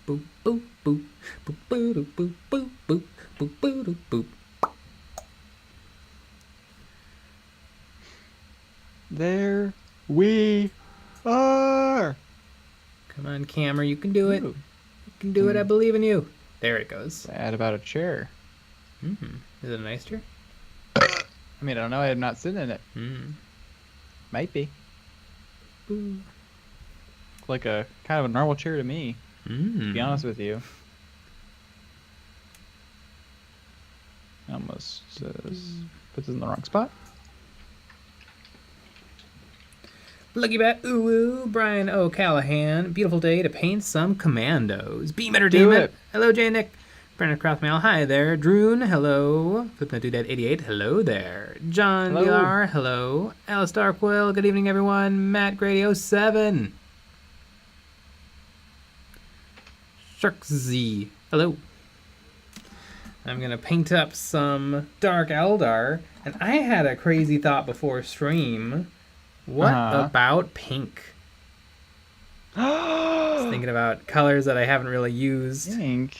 Boop, boop, boop. Boop, boop, boop, boop, boop, boop, boop, boop. There we are. Come on, camera, you can do it. Ooh. You can do it, I believe in you. There it goes. Add about a chair. Mm-hmm. Is it a nice chair? I mean, I don't know. I have not sitting in it. Might be. Ooh. Like a kind of a normal chair to me. To be honest with you. Almost puts it in the wrong spot. Lucky Bat, ooh, ooh, Brian O'Callahan. Beautiful day to paint some commandos. Beam Entertainment. Hello, Jay Nick. Brandon Craftmail, hi there. Droon, hello. Flipnodude88, hello there. John Villar, hello. Alice Darkwill, good evening, everyone. Matt Grady 07. Sharkzy, hello. I'm going to paint up some Dark Eldar. And I had a crazy thought before stream. What about pink? I was thinking about colors that I haven't really used. Pink.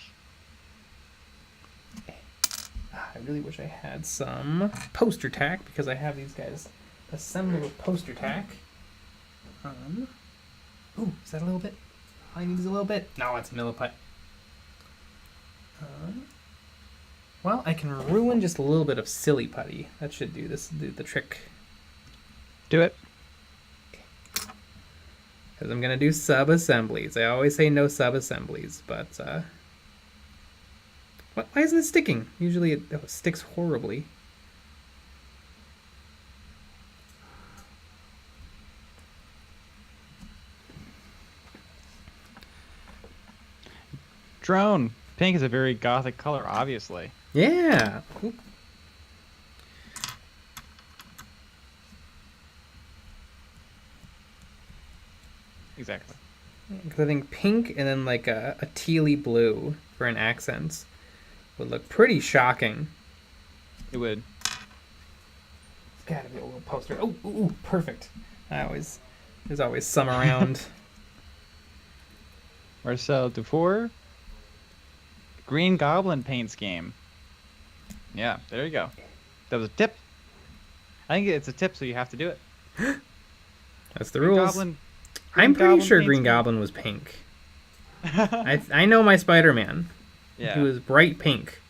I really wish I had some poster tack because I have these guys assembled with poster tack. Ooh, is that a little bit? All I need is a little bit. No, it's milliput. Well, I can ruin just a little bit of silly putty. That should do the trick. Do it. Because I'm going to do sub-assemblies. I always say no sub-assemblies, but... Why isn't it sticking? Usually it sticks horribly. Drone. Pink is a very gothic color, obviously. Yeah. Oop. Exactly. Because I think pink and then like a tealy blue for an accent would look pretty shocking. It would. It's gotta be a little poster. Oh, ooh, perfect. There's always some around. Marcel Dufour. Green Goblin paint scheme. Yeah, there you go. That was a tip. I think it's a tip, so you have to do it. That's the rules. Goblin, I'm pretty sure Green scheme. Goblin was pink. I know my Spider-Man. Yeah. He was bright pink.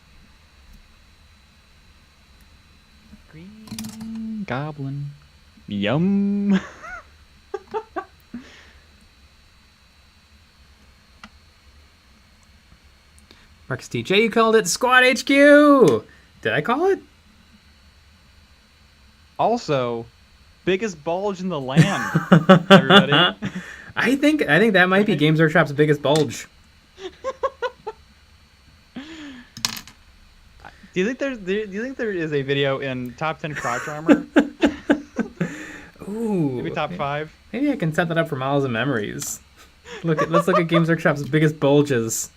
Green Goblin. Yum. Marcus TJ, you called it Squad HQ! Did I call it? Also, biggest bulge in the land, everybody. I think that might be Games Workshop's biggest bulge. Do you think there is a video in top 10 crotch armor? Ooh. Maybe top 5. Maybe I can set that up for Miles of Memories. Let's look at Games Workshop's biggest bulges.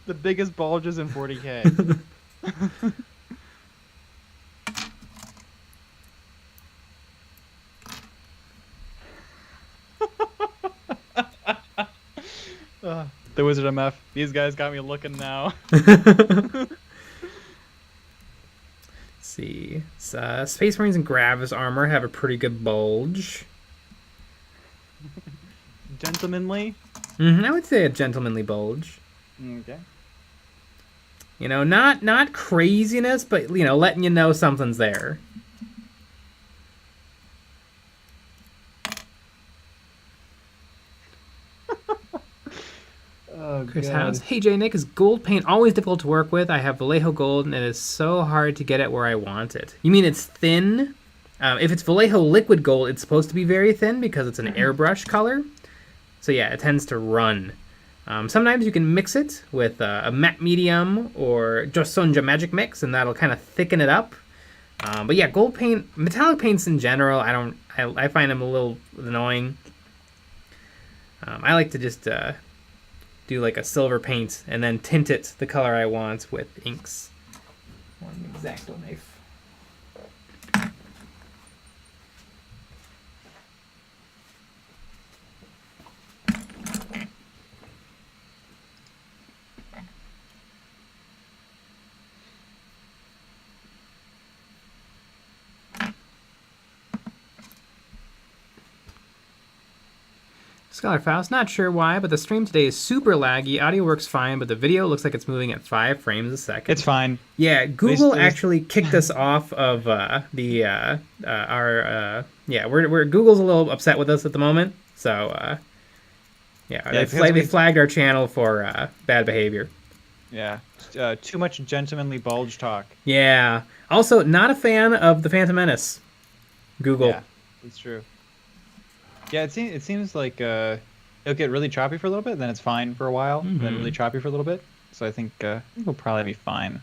The biggest bulges in 40k. The Wizard MF. These guys got me looking now. Let's see. Space Marines and Gravis armor have a pretty good bulge. Gentlemanly? I would say a gentlemanly bulge. Okay. You know, not craziness, but, you know, letting you know something's there. Oh, Chris God. House. Hey, J. Nick, is gold paint always difficult to work with? I have Vallejo gold, and it is so hard to get it where I want it. You mean it's thin? If it's Vallejo liquid gold, it's supposed to be very thin because it's an airbrush color. So yeah, it tends to run. Sometimes you can mix it with a matte medium or Josonja magic mix, and that'll kind of thicken it up. But yeah, gold paint, metallic paints in general, I find them a little annoying. I like to just do like a silver paint and then tint it the color I want with inks. One X-Acto knife. Scholar Faust, not sure why, but the stream today is super laggy. Audio works fine, but the video looks like it's moving at 5 frames a second. It's fine. Yeah, Google actually kicked us off of we're Google's a little upset with us at the moment. So they flagged our channel for bad behavior. Yeah, too much gentlemanly bulge talk. Yeah. Also, not a fan of the Phantom Menace. Google. Yeah, it's true. Yeah, it seems like it'll get really choppy for a little bit, then it's fine for a while, then really choppy for a little bit. So I think we'll probably be fine.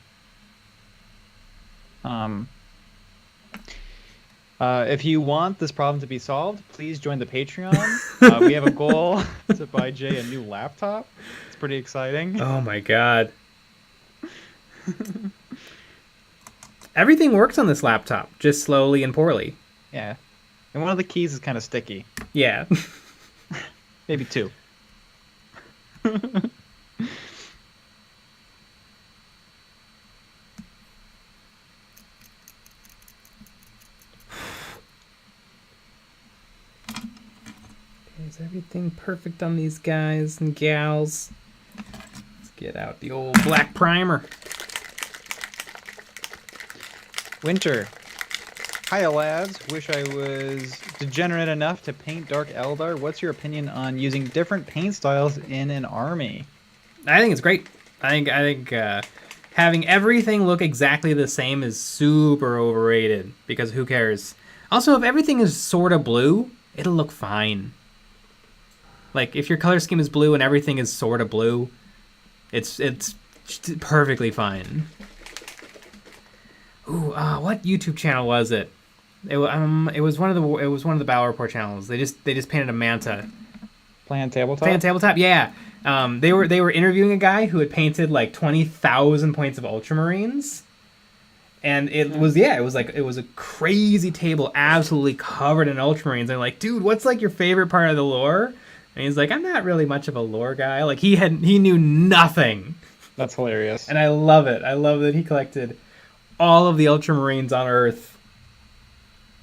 If you want this problem to be solved, please join the Patreon. We have a goal to buy Jay a new laptop. It's pretty exciting. Oh my god. Everything works on this laptop, just slowly and poorly. Yeah. And one of the keys is kind of sticky. Yeah. Maybe 2. Is everything perfect on these guys and gals? Let's get out the old black primer. Winter. Hiya lads, wish I was degenerate enough to paint Dark Eldar. What's your opinion on using different paint styles in an army? I think it's great. I think having everything look exactly the same is super overrated because who cares? Also, if everything is sort of blue, it'll look fine. Like if your color scheme is blue and everything is sort of blue, it's perfectly fine. Ooh, what YouTube channel was it? It was one of the Battle Report channels. They just painted a manta. Playing tabletop. Playing tabletop, yeah. They were interviewing a guy who had painted like 20,000 points of Ultramarines, and it was a crazy table, absolutely covered in Ultramarines. They're like, dude, what's like your favorite part of the lore? And he's like, I'm not really much of a lore guy. Like he knew nothing. That's hilarious. And I love it. I love that he collected all of the Ultramarines on Earth.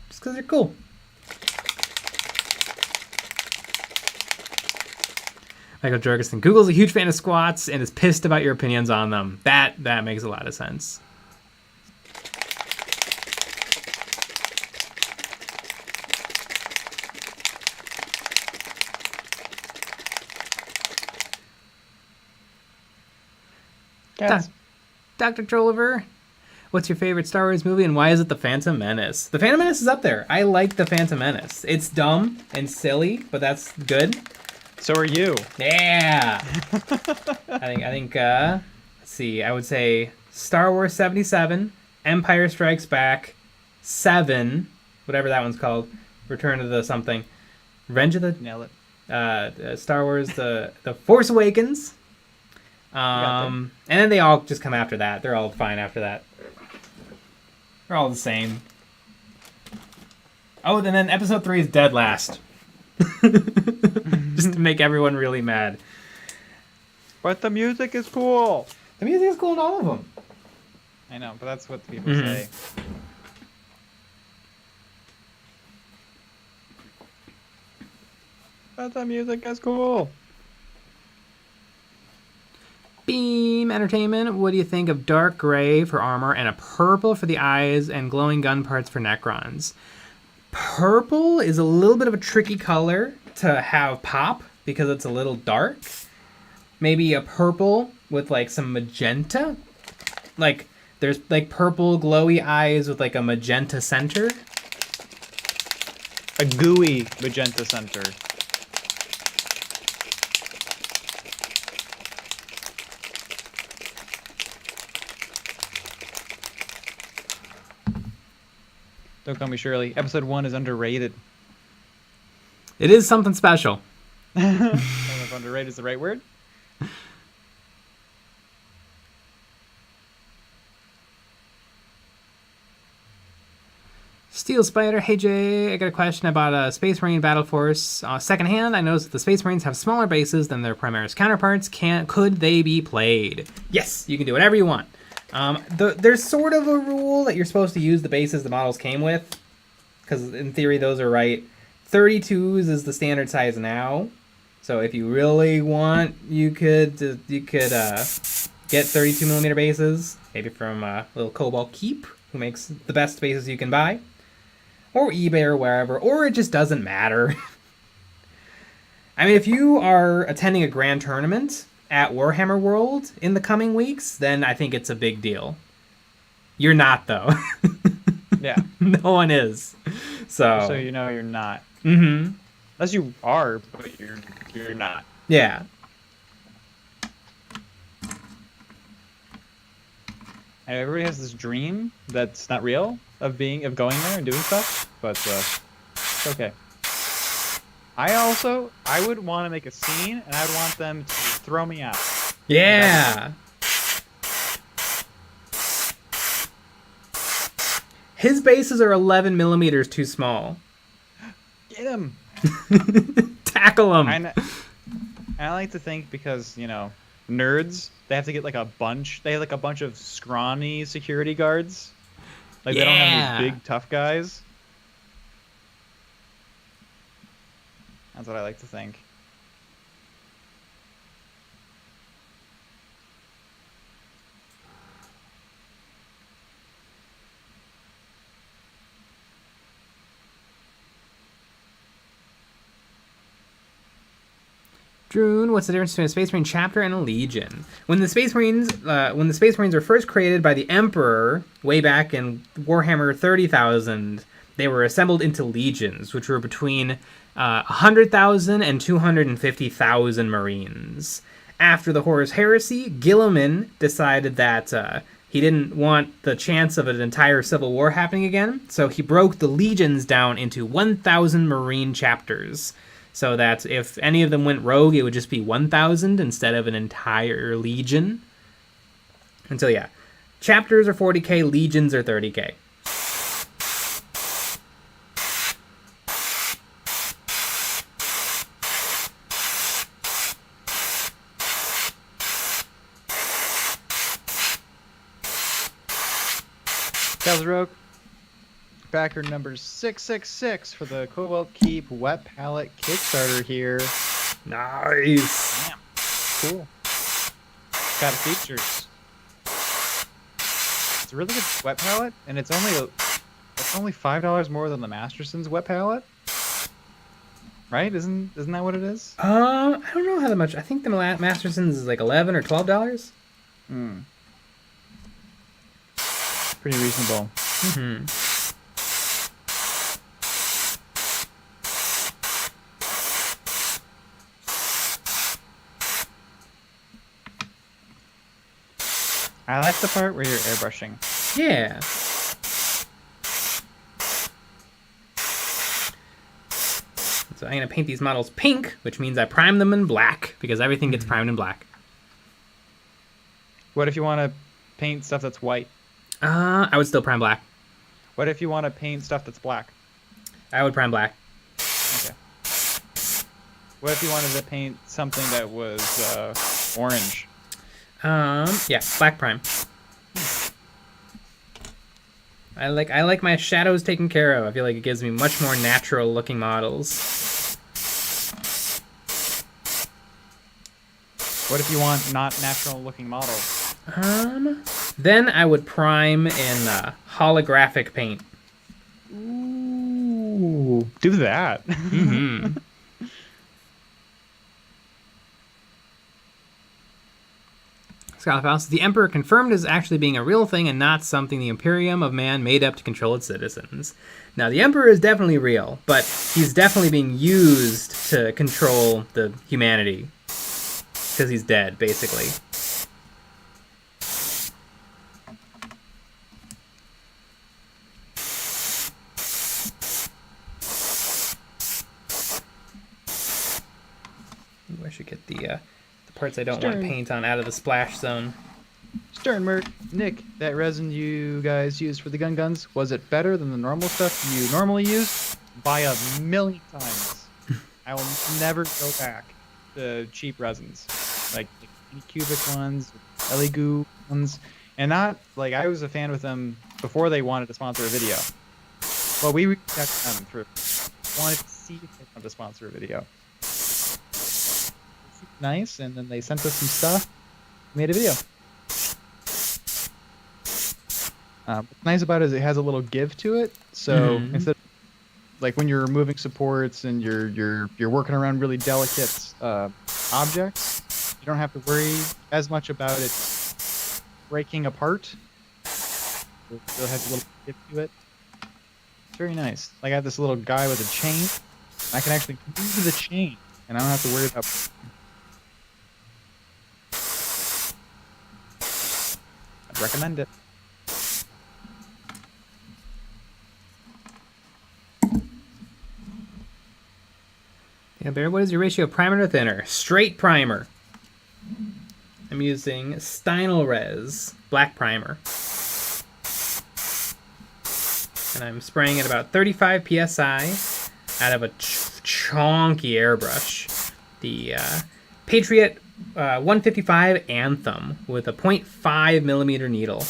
Just because they're cool. Michael Jorgensen. Google's a huge fan of squats and is pissed about your opinions on them. That makes a lot of sense. Dr. Trolliver, what's your favorite Star Wars movie and why is it The Phantom Menace? The Phantom Menace is up there. I like The Phantom Menace. It's dumb and silly, but that's good. So are you. Yeah. I think let's see. I would say Star Wars 77, Empire Strikes Back, 7, whatever that one's called, Return of the something, Revenge of the Nail it. Star Wars the Force Awakens. And then they all just come after that. They're all fine after that. They're all the same. Oh, and then episode 3 is dead last. Just to make everyone really mad. But the music is cool. The music is cool in all of them. I know, but that's what people say. But the music is cool. Beam Entertainment, what do you think of dark gray for armor and a purple for the eyes and glowing gun parts for Necrons? Purple is a little bit of a tricky color to have pop because it's a little dark. Maybe a purple with like some magenta. Like there's like purple glowy eyes with like a magenta center. A gooey magenta center. Don't call me Shirley. Episode 1 is underrated. It is something special. I don't know if underrated is the right word. Steel Spider, hey Jay, I got a question about a Space Marine Battle Force. Secondhand, I noticed that the Space Marines have smaller bases than their Primaris counterparts. Could they be played? Yes, you can do whatever you want. There's sort of a rule that you're supposed to use the bases the models came with, because in theory those are right. 32s is the standard size now, So if you really want, you could get 32 millimeter bases, maybe from little Cobalt Keep, who makes the best bases you can buy, or eBay or wherever, or it just doesn't matter. I mean, if you are attending a grand tournament at Warhammer World in the coming weeks, then I think it's a big deal. You're not, though. Yeah. No one is. So So you know you're not. Mm-hmm. Unless you are, but you're not. Yeah. And everybody has this dream that's not real of going there and doing stuff, but it's okay. I would want to make a scene, and I'd want them to throw me out. Yeah. His bases are 11 millimeters too small. Get him! Tackle him. And I like to think because, you know, nerds, they have to get like a bunch. They have like a bunch of scrawny security guards. Like they don't have these big tough guys. That's what I like to think. Droon, what's the difference between a Space Marine chapter and a Legion? When the Space Marines were first created by the Emperor way back in Warhammer 30,000, they were assembled into legions, which were between 100,000 and 250,000 Marines. After the Horus Heresy, Guilliman decided that he didn't want the chance of an entire civil war happening again, so he broke the legions down into 1,000 Marine chapters. So that if any of them went rogue, it would just be 1,000 instead of an entire legion. And so, yeah. Chapters are 40k, legions are 30k. Kazarok, backer number 666 for the Cobalt Keep Wet Palette Kickstarter here. Nice. Damn. Cool. Got features. It's a really good wet palette, and it's only $5 more than the Masterson's wet palette. Right? Isn't that what it is? I don't know how much. I think the Masterson's is like $11 or $12. Hmm. Pretty reasonable. Mm-hmm. I like the part where you're airbrushing. Yeah. So I'm going to paint these models pink, which means I prime them in black, because everything gets primed in black. What if you want to paint stuff that's white? I would still prime black. What if you want to paint stuff that's black? I would prime black. Okay. What if you wanted to paint something that was orange? Yeah, black prime. I like my shadows taken care of. I feel like it gives me much more natural looking models. What if you want not natural looking models? Then I would prime in holographic paint. Ooh, do that. Mm-hmm. Scalafaus, the Emperor confirmed as actually being a real thing and not something the Imperium of Man made up to control its citizens. Now, the Emperor is definitely real, but he's definitely being used to control the humanity. Because he's dead, basically. Ooh, I should get the parts I don't want paint on out of the splash zone. Sternmerk, Nick, that resin you guys used for the guns, was it better than the normal stuff you normally use? By a million times. I will never go back to cheap resins. Like cubic ones, Elegoo ones. And not, like, I was a fan with them before they wanted to sponsor a video. Well, we reached out to them for wanted to see if they wanted to sponsor a video. nice, and then they sent us some stuff. Made a video. What's nice about it is it has a little give to it. So instead of, like when you're removing supports and you're working around really delicate objects, you don't have to worry as much about it breaking apart. It still has a little give to it. It's very nice. Like I have this little guy with a chain. I can actually move the chain, and I don't have to worry about. I'd recommend it. Yeah, Bear, what is your ratio of primer to thinner? Straight primer. I'm using Stynylrez black primer. And I'm spraying at about 35 psi out of a chonky airbrush. The Patriot 155 Anthem with a 0.5 millimeter needle.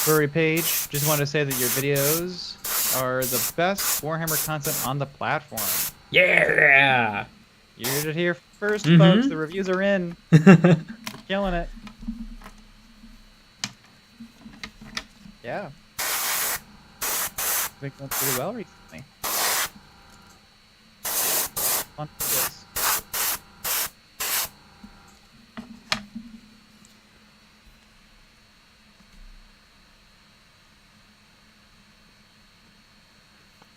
Furry Page, just wanted to say that your videos are the best Warhammer content on the platform. Yeah! You heard it here first, folks. The reviews are in. You're killing it. Yeah. I think that's pretty well recently. Fun for this.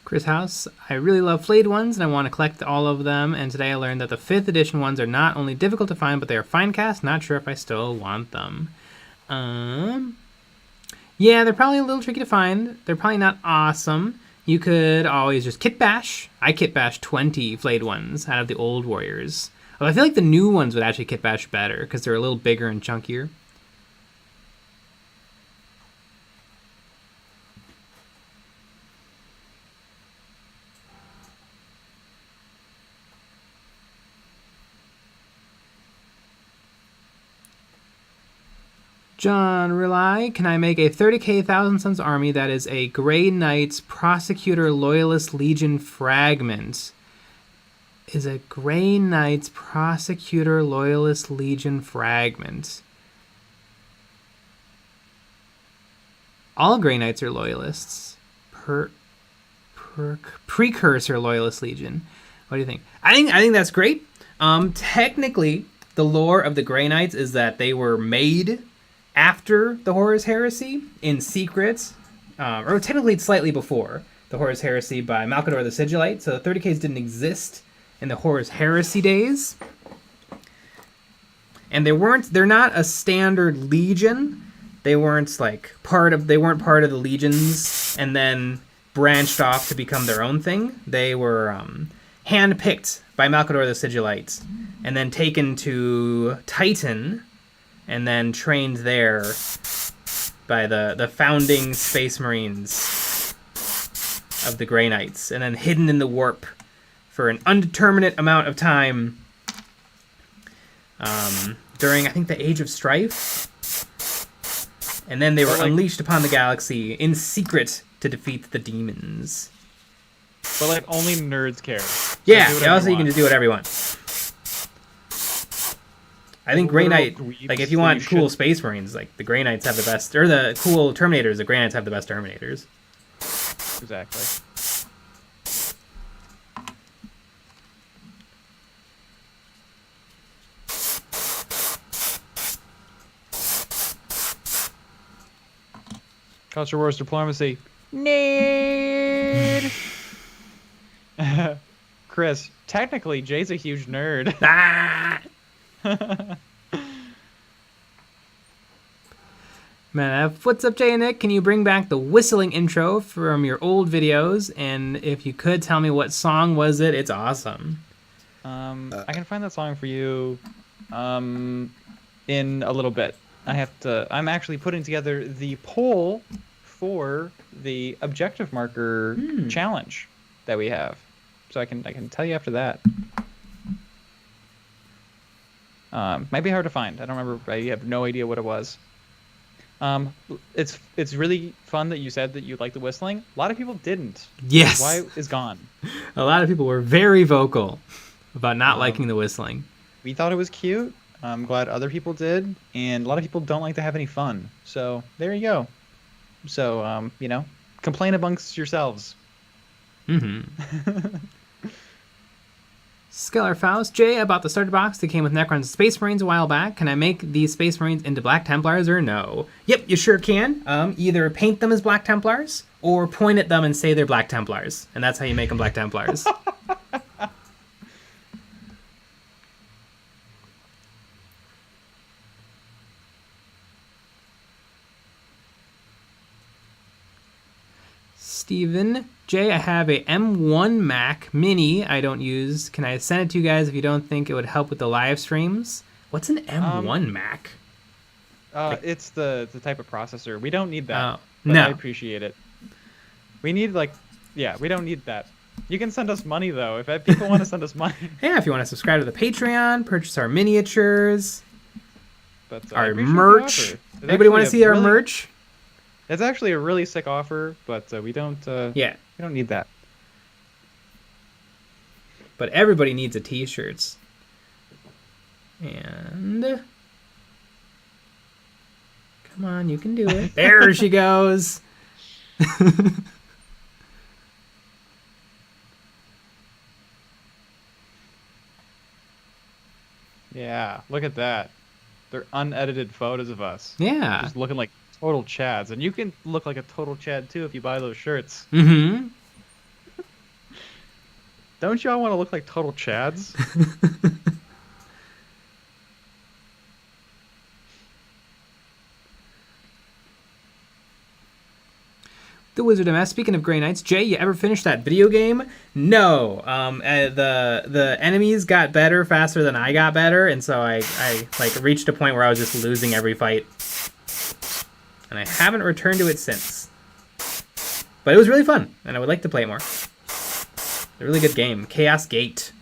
Chris House, I really love flayed ones and I want to collect all of them, and today I learned that the 5th edition ones are not only difficult to find, but they are fine cast. Not sure if I still want them. Yeah, they're probably a little tricky to find. They're probably not awesome. You could always just kit bash. I kit bash 20 flayed ones out of the old warriors. Although I feel like the new ones would actually kit bash better because they're a little bigger and chunkier. John Rely, can I make a 30k Thousand Sons army that is a Grey Knights Prosecutor Loyalist Legion fragment? Is a Grey Knights Prosecutor Loyalist Legion fragment. All Grey Knights are Loyalists. Precursor Loyalist Legion. What do you think? I think that's great. Technically, the lore of the Grey Knights is that they were made after the Horus Heresy in secret, or technically it's slightly before the Horus Heresy by Malcador the Sigillite. So the 30Ks didn't exist in the Horus Heresy days, and they're not a standard legion. They weren't part of the legions and then branched off to become their own thing. They were handpicked by Malcador the Sigillite and then taken to Titan and then trained there by the founding Space Marines of the Grey Knights, and then hidden in the warp for an undeterminate amount of time during, I think, the Age of Strife. And then they were unleashed upon the galaxy in secret to defeat the demons. But only nerds care. So yeah, also you can just do whatever you want. I think Grey Knight, if you want cool Space Marines, the Grey Knights have the best, or the cool Terminators, the Grey Knights have the best Terminators. Exactly. Culture Wars Diplomacy. Nerd! Chris, technically, Jay's a huge nerd. Ah! Man, what's up, Jay and Nick? Can you bring back the whistling intro from your old videos? And if you could, tell me what song was it? It's awesome. I can find that song for you in a little bit. I'm actually putting together the poll for the objective marker challenge that we have. So I can tell you after that. Might be hard to find. I don't remember. I have no idea what it was. It's really fun that you said that you like the whistling. A lot of people didn't. Yes. Why is gone. A lot of people were very vocal about not liking the whistling. We thought it was cute. I'm glad other people did, and a lot of people don't like to have any fun. So there you go. So complain amongst yourselves. Mm-hmm. Skeller Faust, Jay, about the starter box that came with Necron's Space Marines a while back. Can I make these Space Marines into Black Templars or no? Yep, you sure can. Either paint them as Black Templars or point at them and say they're Black Templars. And that's how you make them Black Templars. Steven, Jay, I have a M1 Mac Mini I don't use. Can I send it to you guys if you don't think it would help with the live streams? What's an M1 Mac? It's the type of processor. We don't need that. No. I appreciate it. We need we don't need that. You can send us money though. If people want to send us money. Yeah, if you want to subscribe to the Patreon, purchase our miniatures, but our merch. Anybody want to see our merch? It's actually a really sick offer, but we don't. We don't need that. But everybody needs a t-shirts. And come on, you can do it. There she goes. Yeah, look at that. They're unedited photos of us. Yeah. Just looking like total chads. And you can look like a total chad too if you buy those shirts. Mm-hmm. Don't y'all want to look like total chads? The Wizard MS. Speaking of Grey Knights, Jay, you ever finished that video game? No. The enemies got better faster than I got better, and so I reached a point where I was just losing every fight. And I haven't returned to it since. But it was really fun, and I would like to play it more. It's a really good game. Chaos Gate.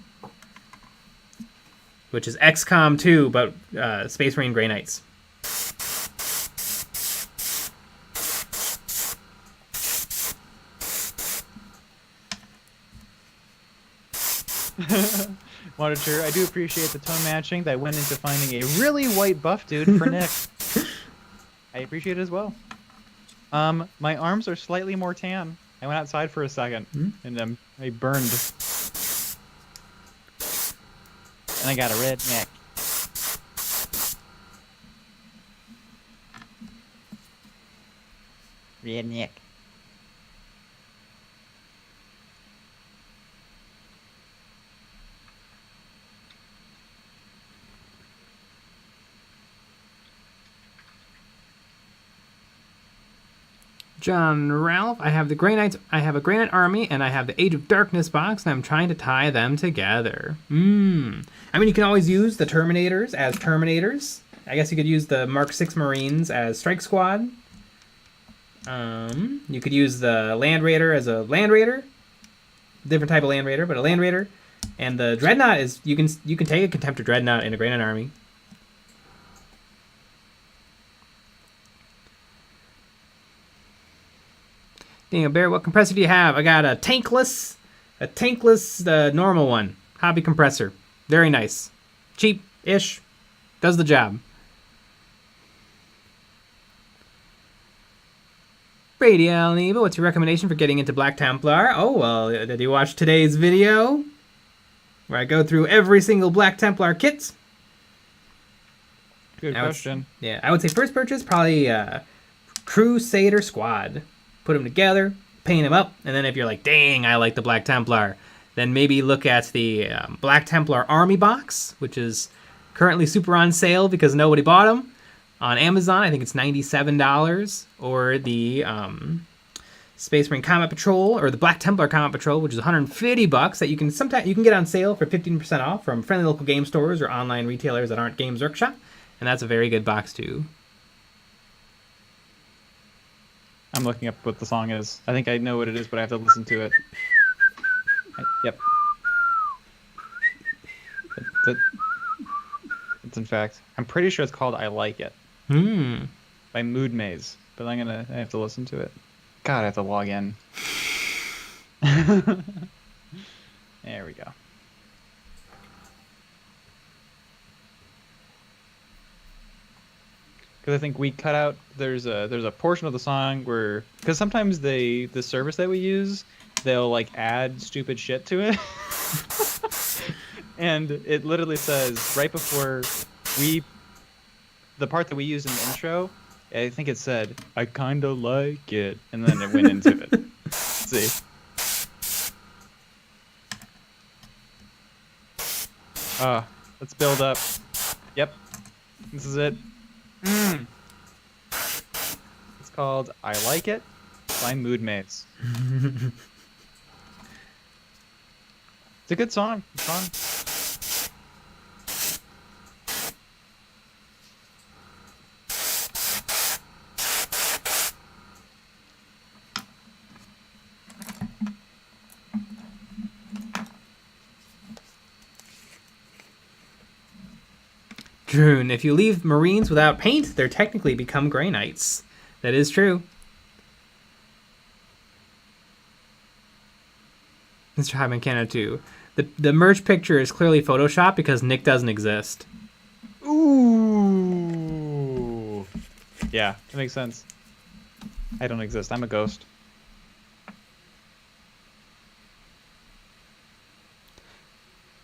Which is XCOM 2, but Space Marine Grey Knights. Monitor, I do appreciate the tone matching that went into finding a really white buff dude for Nick. I appreciate it as well. My arms are slightly more tan. I went outside for a second, and I burned. And I got a red neck. Red neck. John Ralph, I have the Grey Knights. I have a Grey Knight army, and I have the Age of Darkness box, and I'm trying to tie them together. I mean, you can always use the Terminators as Terminators. I guess you could use the Mark 6 Marines as Strike Squad. You could use the Land Raider as a Land Raider. Different type of Land Raider, but a Land Raider. And the Dreadnought is you can take a Contemptor Dreadnought in a Grey Knight army. Daniel Bear, what compressor do you have? I got a tankless normal one. Hobby compressor. Very nice. Cheap-ish. Does the job. Brady Al Neva, what's your recommendation for getting into Black Templar? Oh, well, did you watch today's video? Where I go through every single Black Templar kit? Good question. I would say first purchase, probably Crusader Squad. Put them together, paint them up, and then if you're like, dang, I like the Black Templar, then maybe look at the Black Templar Army box, which is currently super on sale because nobody bought them. On Amazon, I think it's $97, or the Space Marine Combat Patrol, or the Black Templar Combat Patrol, which is $150 that you can get on sale for 15% off from friendly local game stores or online retailers that aren't Games Workshop, and that's a very good box too. I'm looking up what the song is. I think I know what it is, but I have to listen to it. Yep. It's in fact. I'm pretty sure it's called I Like It. by Mood Maze, but I have to listen to it. God, I have to log in. There we go. Because I think we cut out there's a portion of the song where, because sometimes the service that we use, they'll like add stupid shit to it. And it literally says right before the part that we used in the intro, I think it said, "I kinda like it," and then it went into it. Let's see. Let's build up. Yep, this is it. It's called "I Like It" by Mood Maze. It's a good song. It's fun. Droon, if you leave Marines without paint, they're technically become Grey Knights. That is true. Mr. Hyman Canada 2. The merch picture is clearly Photoshopped because Nick doesn't exist. Ooh. Yeah, that makes sense. I don't exist. I'm a ghost.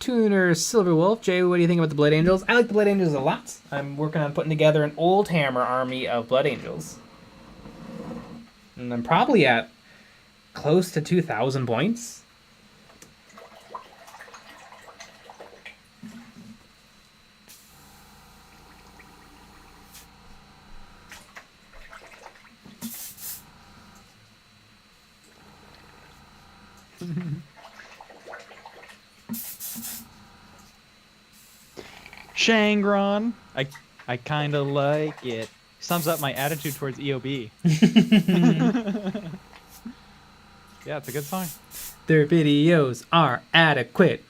Tuner Silverwolf, Jay, what do you think about the Blood Angels? I like the Blood Angels a lot. I'm working on putting together an Old Hammer army of Blood Angels. And I'm probably at close to 2,000 points. Shangron. I kind of like it. Sums up my attitude towards EOB. Yeah, it's a good song. Their videos are adequate.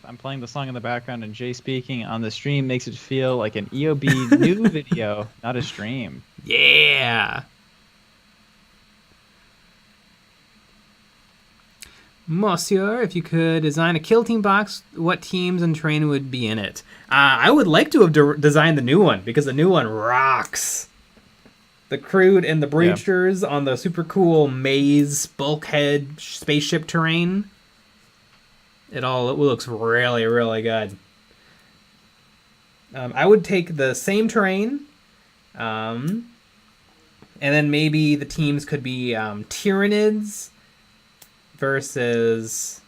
I'm playing the song in the background, and Jay speaking on the stream makes it feel like an EOB new video, not a stream. Yeah. Monsieur, if you could design a kill team box, what teams and terrain would be in it? I would like to have designed the new one, because the new one rocks. The crude and the breachers on the super cool maze, bulkhead, spaceship terrain. It looks really, really good. I would take the same terrain, and then maybe the teams could be Tyranids versus...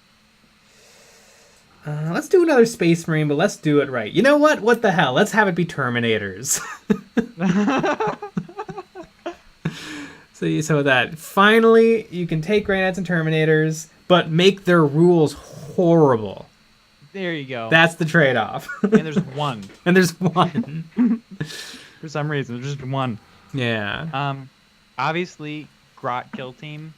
let's do another Space Marine, but let's do it right. You know what? What the hell? Let's have it be Terminators. So that finally you can take Grey Knights and Terminators, but make their rules horrible. There you go. That's the trade-off. And there's one. And there's one. For some reason, there's just one. Yeah. Obviously, Grot kill team.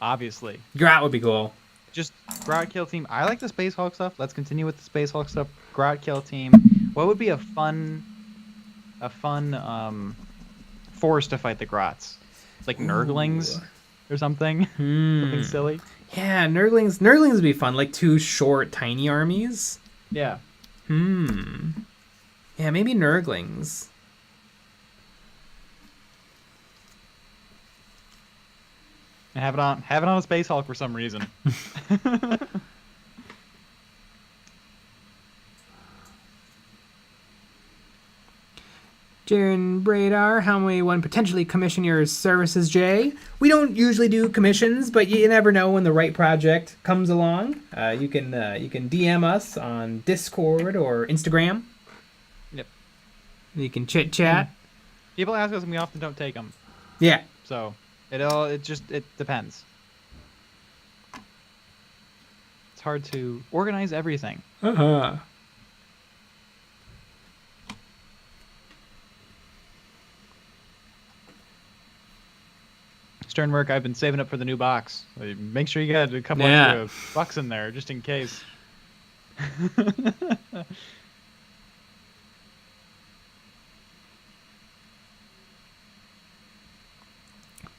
Obviously. Grot would be cool. Just Grot kill team. I like the Space Hulk stuff. Let's continue with the Space Hulk stuff. Grot kill team. What would be a fun force to fight the Grots? Like Nurglings or something. Something silly. Yeah, Nurglings would be fun. Like two short, tiny armies. Yeah. Yeah, maybe Nurglings. And have it on a Space Hulk for some reason. Jaren Bradar, how may one potentially commission your services, Jay? We don't usually do commissions, but you never know when the right project comes along. You can DM us on Discord or Instagram. Yep. You can chit chat. People ask us, and we often don't take them. Yeah. So it depends. It's hard to organize everything. Sternmerk, I've been saving up for the new box. Make sure you got a couple Yeah. extra bucks in there, just in case.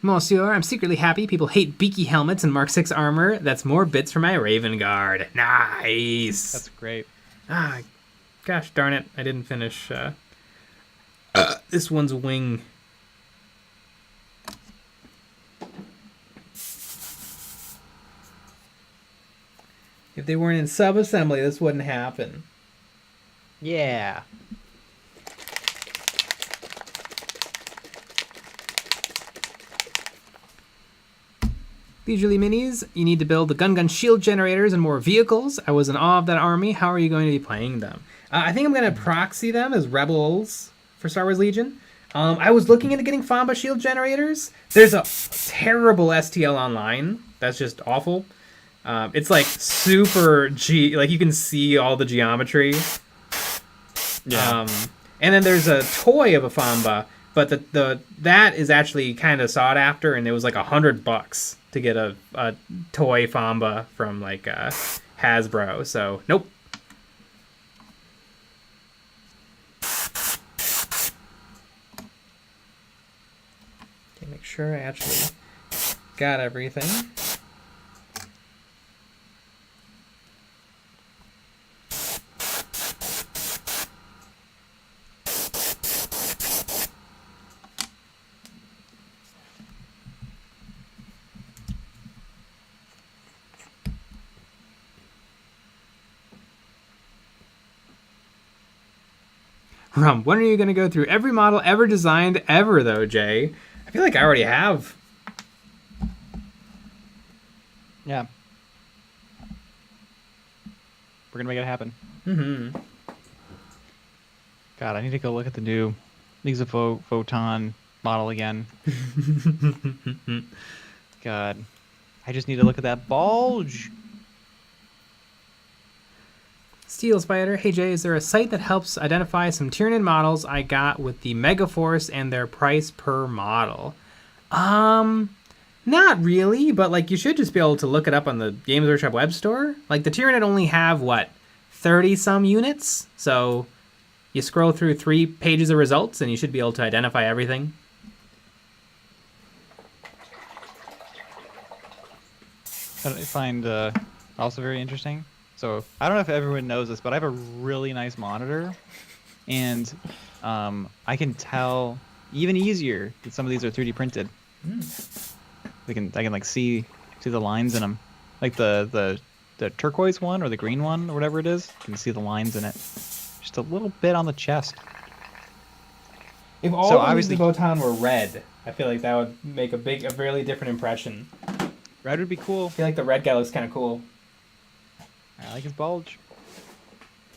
Monsieur, I'm secretly happy people hate beaky helmets and Mark 6 armor. That's more bits for my Raven Guard. Nice. That's great. Ah, gosh darn it. I didn't finish this one's wing. If they weren't in sub-assembly, this wouldn't happen. Yeah. Leisurely Minis, you need to build the gun shield generators and more vehicles. I was in awe of that army. How are you going to be playing them? I think I'm going to proxy them as rebels for Star Wars Legion. I was looking into getting Famba shield generators. There's a terrible STL online. That's just awful. It's like super like you can see all the geometry. Yeah. And then there's a toy of a Famba, but that is actually kind of sought after, and it was like $100 to get a toy Famba from like Hasbro. So nope. Okay, make sure I actually got everything. When are you going to go through every model ever designed ever, though, Jay? I feel like I already have. Yeah. We're going to make it happen. Mm-hmm. God, I need to go look at the new Photon model again. God. I just need to look at that bulge. Steel Spider, hey Jay, is there a site that helps identify some Tyranid models I got with the Megaforce and their price per model? Not really, but like you should just be able to look it up on the Games Workshop web store. Like the Tyranid only have, 30 some units? So you scroll through 3 pages of results and you should be able to identify everything. What I find also very interesting. So I don't know if everyone knows this, but I have a really nice monitor, and I can tell even easier that some of these are 3D printed. I can like see the lines in them, like the turquoise one or the green one or whatever it is. You can see the lines in it, just a little bit on the chest. If all of the Votan were red, I feel like that would make a really different impression. Red would be cool. I feel like the red guy looks kind of cool. I like his bulge.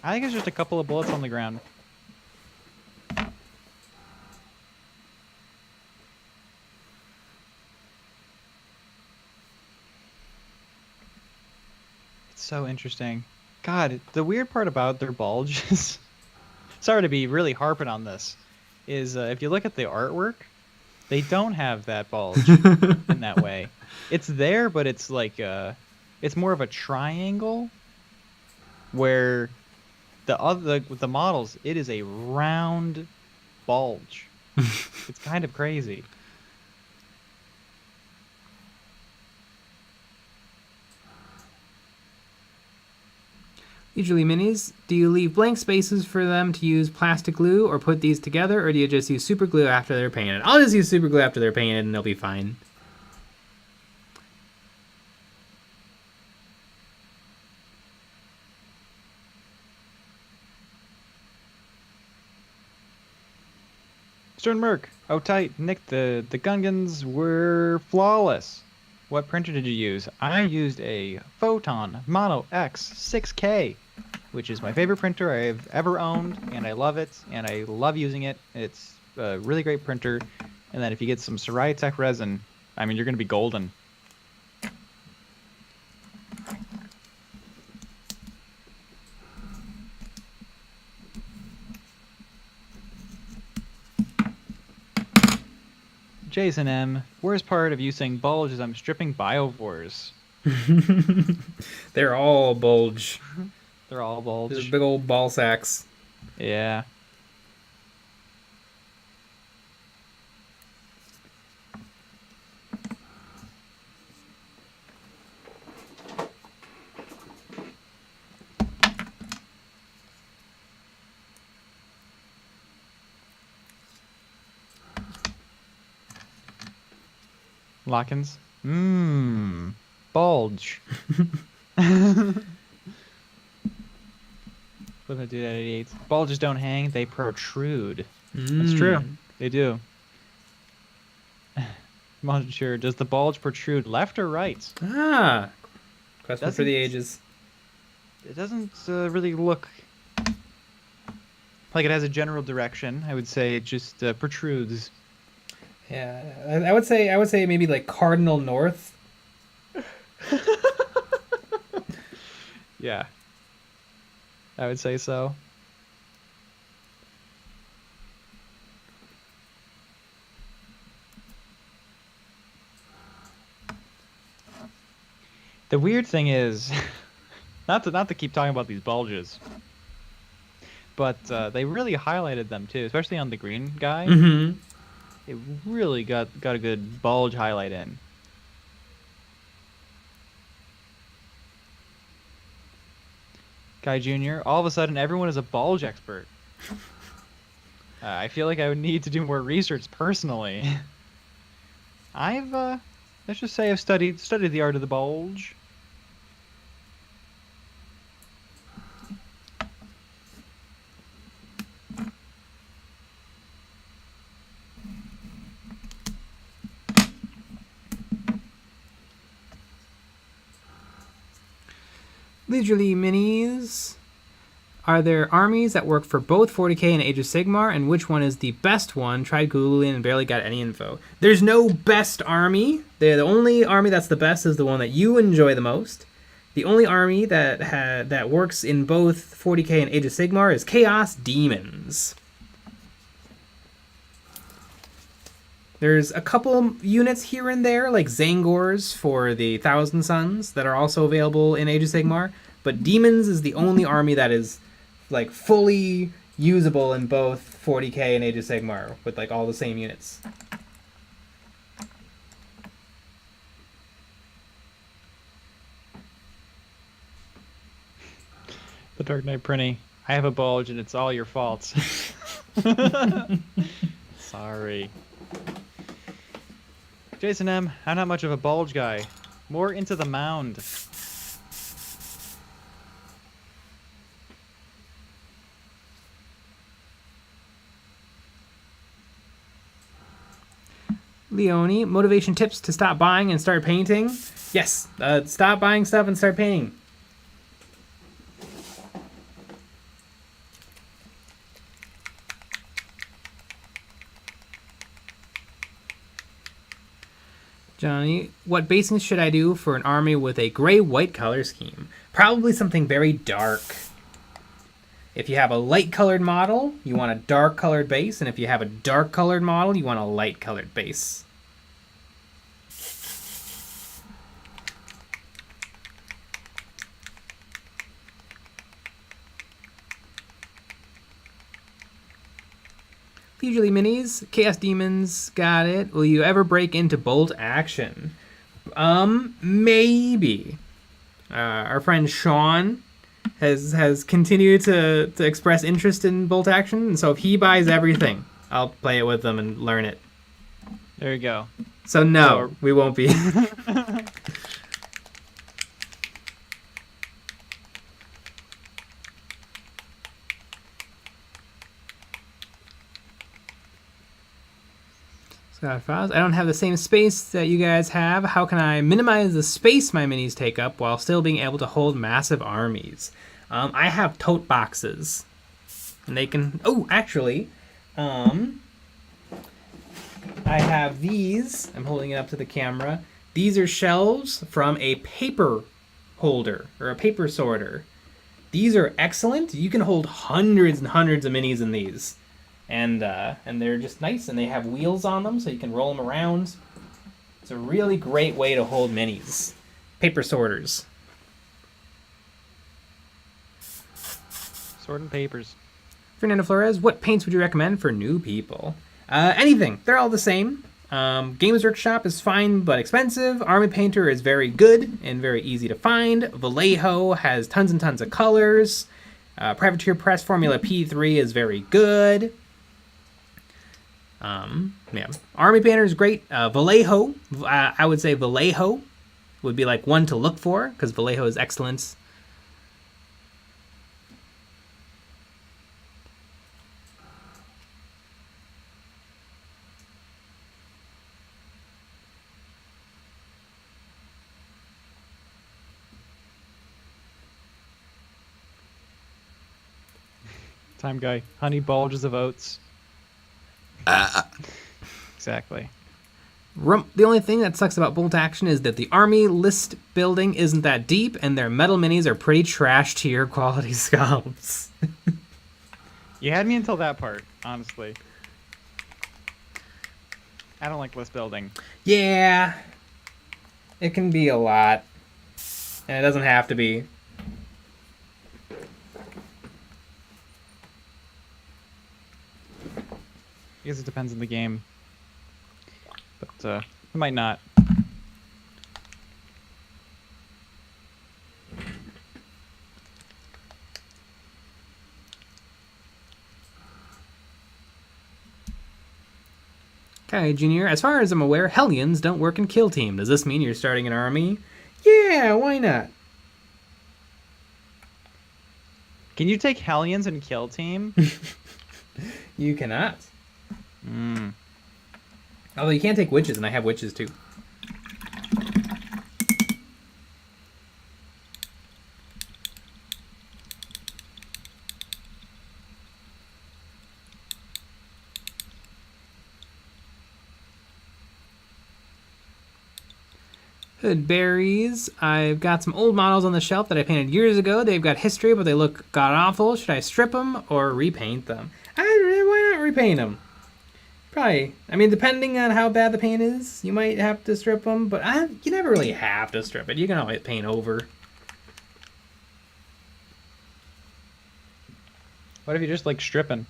I think it's just a couple of bullets on the ground. It's so interesting. God, the weird part about their bulge is... Sorry to be really harping on this. Is if you look at the artwork, they don't have that bulge in that way. It's there, but it's like it's more of a triangle. Where with the models, it is a round bulge. It's kind of crazy. Usually minis, do you leave blank spaces for them to use plastic glue or put these together, or do you just use super glue after they're painted? I'll just use super glue after they're painted and they'll be fine. Sternmerk, oh tight, Nick, the Gungans were flawless. What printer did you use? I used a Photon Mono X 6K, which is my favorite printer I've ever owned, and I love it, and I love using it. It's a really great printer, and then if you get some Sarai Tech resin, I mean, you're going to be golden. Jason M. Worst part of you saying bulge is I'm stripping biovores. They're all bulge. They're all bulge. They're big old ball sacks. Yeah. Lockins? Bulge. What did I do at 88? Bulges don't hang, they protrude. That's true. They do. I'm not sure. Does the bulge protrude left or right? Ah. Question for the ages. It doesn't really look like it has a general direction. I would say it just protrudes. Yeah, I would say maybe like cardinal north. Yeah. I would say so. The weird thing is, not to keep talking about these bulges, but they really highlighted them too, especially on the green guy. Mm-hmm. It really got a good bulge highlight in. Guy Jr., all of a sudden everyone is a bulge expert. I feel like I would need to do more research personally. Let's just say I've studied the art of the bulge. Leisurely Minis. Are there armies that work for both 40k and Age of Sigmar, and which one is the best one? Tried Googling and barely got any info. There's no best army. The only army that's the best is the one that you enjoy the most. The only army that works in both 40k and Age of Sigmar is Chaos Demons. There's a couple units here and there, like Zangors for the Thousand Suns, that are also available in Age of Sigmar, but Demons is the only army that is like fully usable in both 40k and Age of Sigmar, with like all the same units. The Dark Knight Prinny. I have a bulge and it's all your fault. Sorry. Jason M., I'm not much of a bulge guy. More into the mound. Leone, motivation tips to stop buying and start painting. Yes, stop buying stuff and start painting. Johnny, what basings should I do for an army with a gray-white color scheme? Probably something very dark. If you have a light-colored model, you want a dark-colored base, and if you have a dark-colored model, you want a light-colored base. Usually minis. Chaos Demons, got it. Will you ever break into bolt action? Maybe. Our friend Sean has continued to express interest in bolt action, and so if he buys everything, I'll play it with them and learn it. There you go. So no, we won't be. Scott Frost, I don't have the same space that you guys have. How can I minimize the space my minis take up while still being able to hold massive armies? I have tote boxes. And they can... Oh, actually, I have these. I'm holding it up to the camera. These are shelves from a paper holder, or a paper sorter. These are excellent. You can hold hundreds and hundreds of minis in these. and they're just nice, and they have wheels on them, so you can roll them around. It's a really great way to hold minis. Paper sorters. Sorting papers. Fernando Flores, what paints would you recommend for new people? Anything. They're all the same. Games Workshop is fine but expensive. Army Painter is very good and very easy to find. Vallejo has tons and tons of colors. Privateer Press Formula P3 is very good. Yeah. Army Painter is great. Vallejo, I would say Vallejo would be like one to look for, because Vallejo is excellent. Time guy. Honey bulges of oats. Exactly. The only thing that sucks about bolt action is that the army list building isn't that deep, and their metal minis are pretty trash tier quality sculpts. You had me until that part, honestly. I don't like list building. Yeah. It can be a lot. And it doesn't have to be. I guess it depends on the game. But it might not. Okay, Junior, as far as I'm aware, Hellions don't work in Kill Team. Does this mean you're starting an army? Yeah, why not? Can you take Hellions and Kill Team? You cannot. Mm. Although you can take witches, and I have witches too. Hood berries. I've got some old models on the shelf that I painted years ago. They've got history, but they look god-awful. Should I strip them or repaint them? Why not repaint them? Probably. I mean, depending on how bad the paint is, you might have to strip them, but you never really have to strip it. You can always paint over. What if you just like stripping?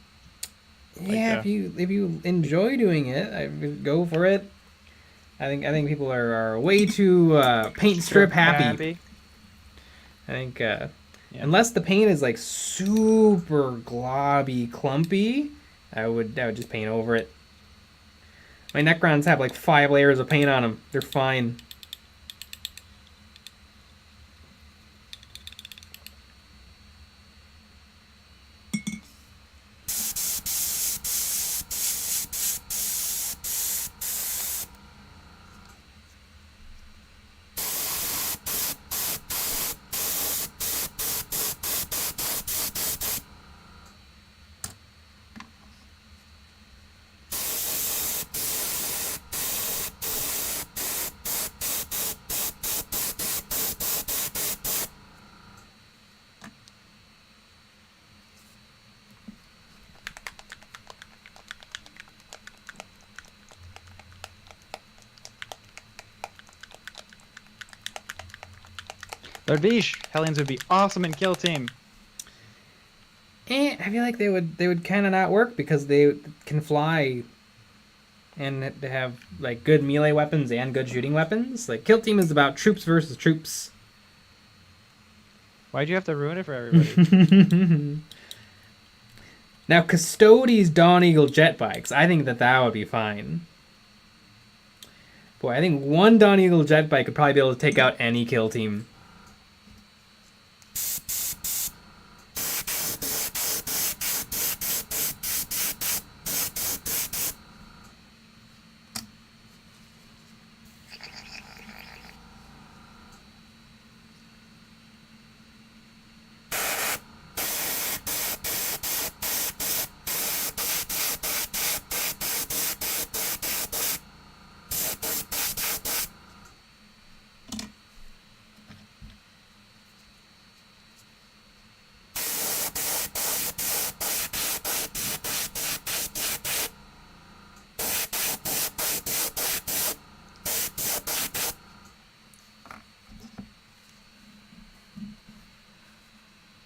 Yeah, Like, if you enjoy doing it, I would go for it. I think people are way too paint strip happy. I think unless the paint is like super globby, clumpy, I would just paint over it. My Necrons have like 5 layers of paint on them. They're fine. Larvish! Hellions would be awesome in Kill Team. I feel like they would kind of not work because they can fly and they have like good melee weapons and good shooting weapons. Like Kill Team is about troops versus troops. Why'd you have to ruin it for everybody? Now, Custodes Dawn Eagle jet bikes. I think that would be fine. Boy, I think one Dawn Eagle jet bike could probably be able to take out any Kill Team.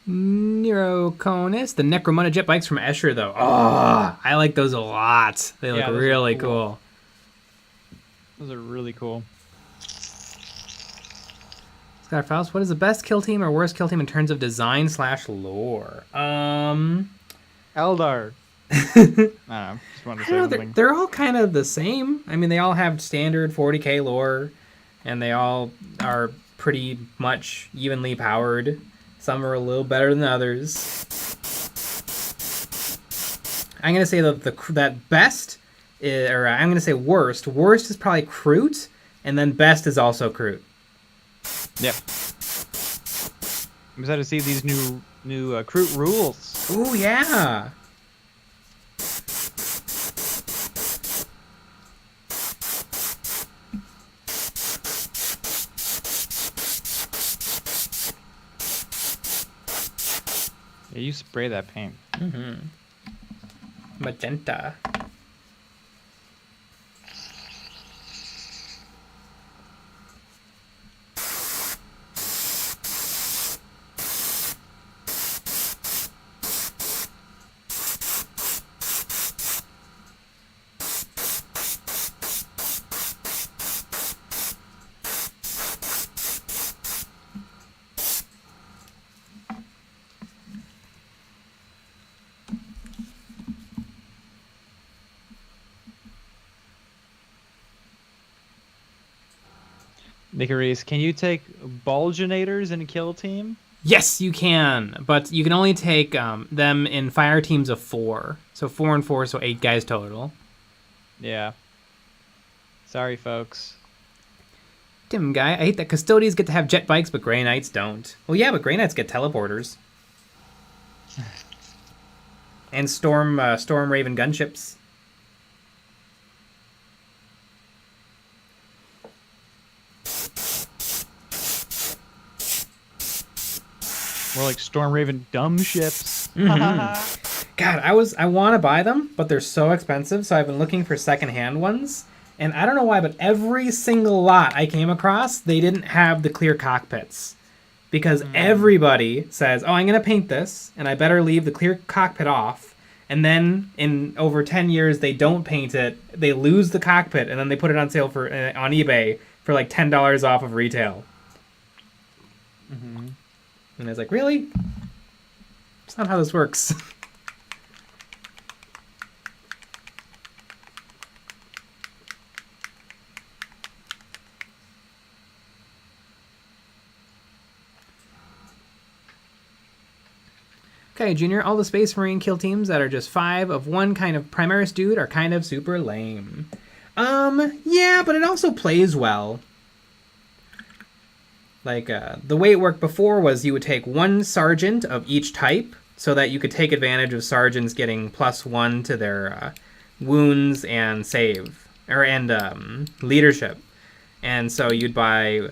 Neuroconus. The Necromunda jet bikes from Escher, though. Oh, I like those a lot. They look those are really cool. cool. Those are really cool. Scott Faust, what is the best kill team or worst kill team in terms of design / lore? Eldar. I don't know. Just wanted to say something. They're all kind of the same. I mean, they all have standard 40k lore, and they all are pretty much evenly powered. Some are a little better than others. I'm gonna say that best, or I'm gonna say worst. Worst is probably Kroot, and then best is also Kroot. Yep. I'm excited to see these new Kroot rules. Ooh, yeah. Yeah, you spray that paint. Mm-hmm. Magenta. Nicarise, can you take Bulginators in a kill team? Yes, you can, but you can only take them in fire teams of 4. So 4 and 4, so 8 guys total. Yeah. Sorry, folks. Tim guy, I hate that custodians get to have jet bikes, but Grey Knights don't. Well, yeah, but Grey Knights get teleporters. And Storm Raven gunships. More like Storm Raven dumb ships. Mm-hmm. God, I want to buy them, but they're so expensive, so I've been looking for secondhand ones. And I don't know why, but every single lot I came across, they didn't have the clear cockpits. Because everybody says, oh, I'm going to paint this, and I better leave the clear cockpit off. And then, in over 10 years, they don't paint it, they lose the cockpit, and then they put it on sale for on eBay for like $10 off of retail. Mm-hmm. And I was like, really? That's not how this works. Okay, Junior, all the Space Marine kill teams that are just 5 of one kind of Primaris dude are kind of super lame. Yeah, but it also plays well. Like, the way it worked before was you would take 1 sergeant of each type so that you could take advantage of sergeants getting +1 to their wounds and save, and leadership. And so you'd buy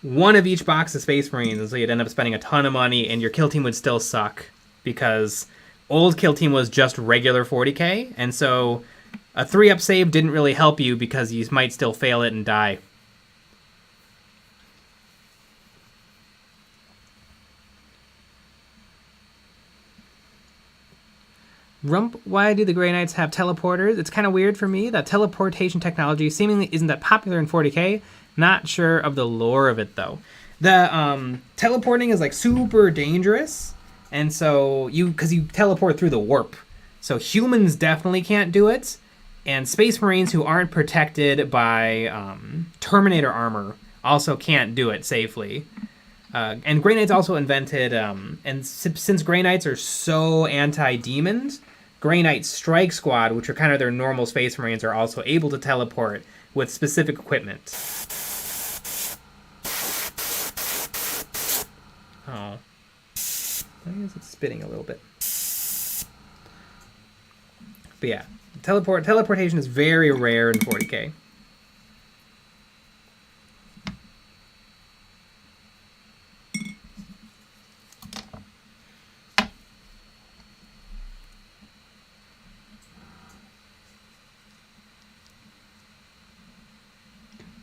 1 of each box of Space Marines, and so you'd end up spending a ton of money, and your kill team would still suck because old kill team was just regular 40k, and so a 3-up save didn't really help you because you might still fail it and die. Rump, why do the Grey Knights have teleporters? It's kind of weird for me. That teleportation technology seemingly isn't that popular in 40k. Not sure of the lore of it, though. The teleporting is, like, super dangerous. And so, because you teleport through the warp. So humans definitely can't do it. And Space Marines who aren't protected by Terminator armor also can't do it safely. And Grey Knights also invented, and since Grey Knights are so anti-demons, Grey Knight Strike Squad, which are kind of their normal Space Marines, are also able to teleport with specific equipment. Oh. Why is it spinning a little bit? But yeah, teleportation is very rare in 40k.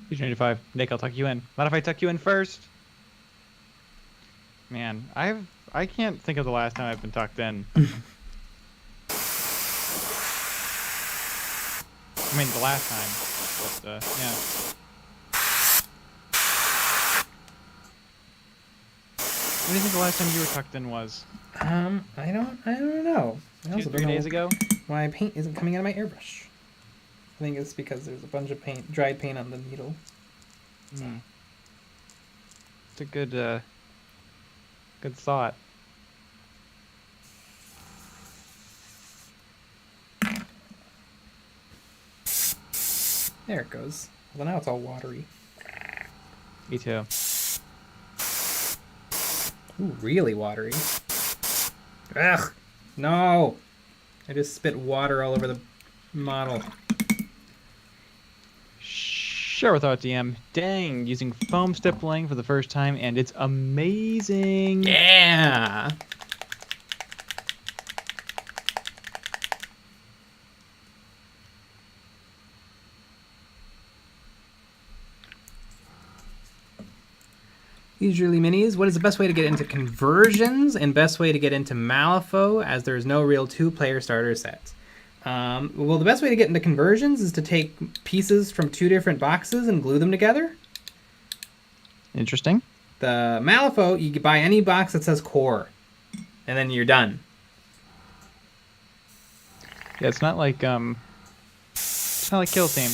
Fusion 85. Nick, I'll tuck you in. Mind if I tuck you in first? Man, I I can't think of the last time I've been tucked in. I mean, the last time. But, yeah. What do you think the last time you were tucked in was? I don't know. I also 2-3 don't know days ago? why paint isn't coming out of my airbrush. I think it's because there's a bunch of paint, dried paint on the needle. Hmm. It's a good, good thought. There it goes. Well, now it's all watery. Me too. Ooh, really watery. Ugh! No! I just spit water all over the model. Share with our DM. Dang, using foam stippling for the first time, and it's amazing. Yeah! Usually minis. What is the best way to get into conversions and best way to get into Malifaux, as there is no real two-player starter set? Well, the best way to get into conversions is to take pieces from 2 different boxes and glue them together. Interesting. The Malifaux, you can buy any box that says core, and then you're done. Yeah, it's not like Kill Team.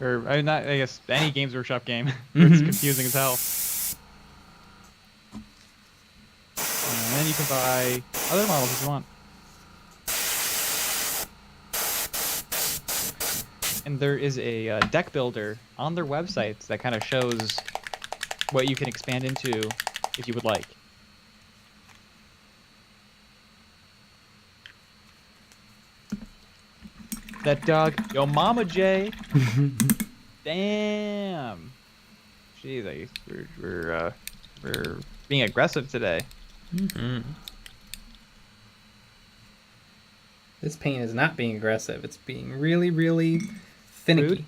Or I guess any Games Workshop game. It's confusing as hell. And then you can buy other models if you want. And there is a deck builder on their website that kind of shows what you can expand into if you would like. That dog, yo mama Jay. Damn. Jeez, we're being aggressive today. This paint is not being aggressive. It's being really, really finicky. Rude.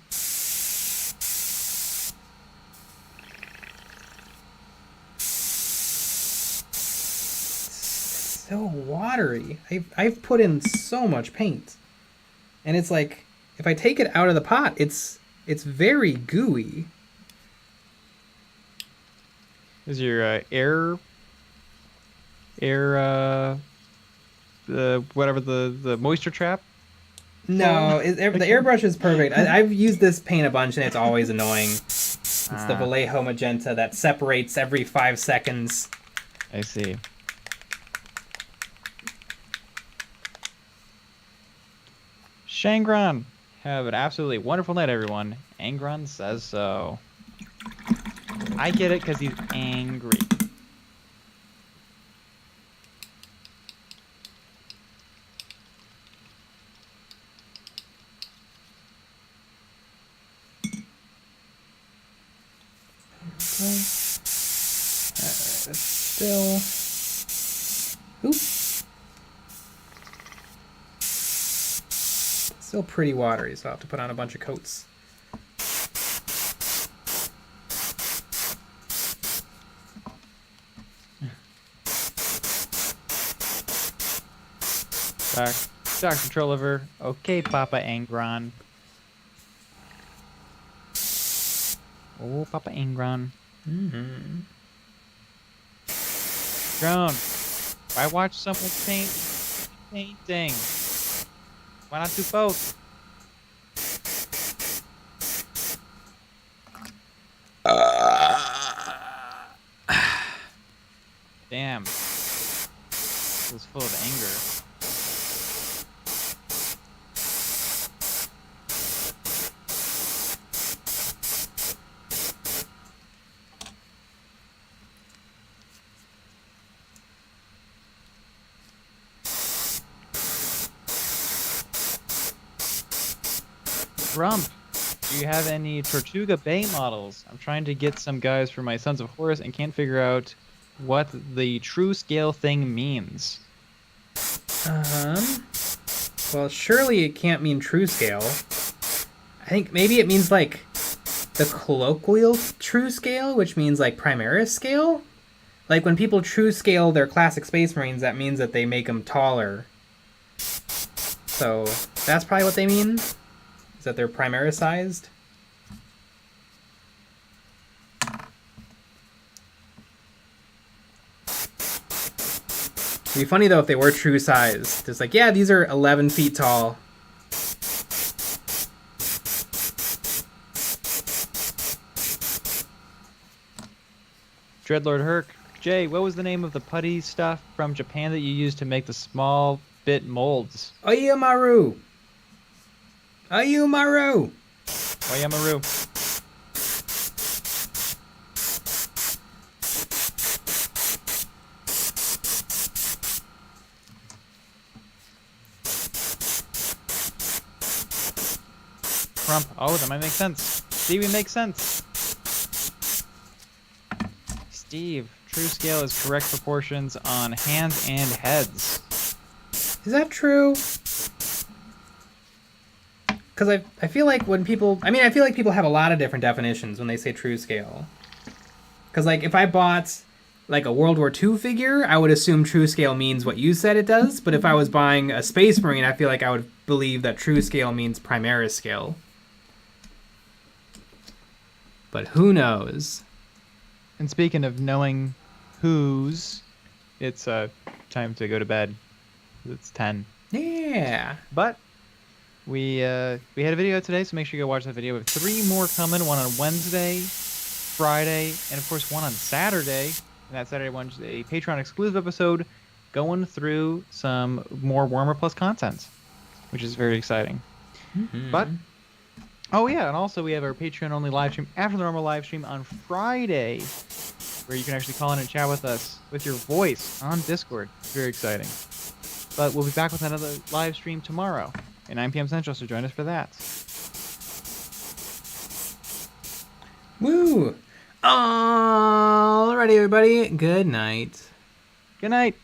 It's so watery. I've put in so much paint, and it's like if I take it out of the pot, it's very gooey. Is your whatever the moisture trap? No, the airbrush is perfect. I've used this paint a bunch, and it's always annoying. It's the Vallejo magenta that separates every 5 seconds. I see. Shangron, have an absolutely wonderful night, everyone. Angron says so. I get it because he's angry. That's still... Oop. Still pretty watery, so I'll have to put on a bunch of coats. Dr. Trolliver. Okay, Papa Angron. Oh, Papa Angron. Drone. Why watch someone painting? Why not do both? Damn. It was full of anger. Rump, do you have any Tortuga Bay models? I'm trying to get some guys for my Sons of Horus and can't figure out what the true scale thing means. Well, surely it can't mean true scale. I think maybe it means like the colloquial true scale, which means like Primaris scale. Like when people true scale their classic Space Marines, that means that they make them taller. So that's probably what they mean. Is that they're Primaris-sized? It'd be funny though if they were true sized. Just like, yeah, these are 11 feet tall. Dreadlord Herc. Jay, what was the name of the putty stuff from Japan that you used to make the small bit molds? Oyamaru! Oyamaru! Oyamaru. Crump. Oh, that might make sense. Stevie makes sense. Steve, true scale is correct proportions on hands and heads. Is that true? Because I feel like when people... I mean, I feel like people have a lot of different definitions when they say true scale. Because, like, if I bought, like, a World War II figure, I would assume true scale means what you said it does. But if I was buying a Space Marine, I feel like I would believe that true scale means Primaris scale. But who knows? And speaking of knowing who's, it's time to go to bed. It's 10. Yeah. But we had a video today, so make sure you go watch that video. We have 3 more coming, one on Wednesday, Friday, and of course one on Saturday. And that Saturday one's a Patreon exclusive episode going through some more Warhammer Plus content, which is very exciting. Mm-hmm. But oh yeah, and also we have our Patreon only live stream after the normal live stream on Friday, where you can actually call in and chat with us with your voice on Discord. It's very exciting. But we'll be back with another live stream tomorrow at 9 p.m. Central, so join us for that. Woo! Alrighty, everybody. Good night. Good night.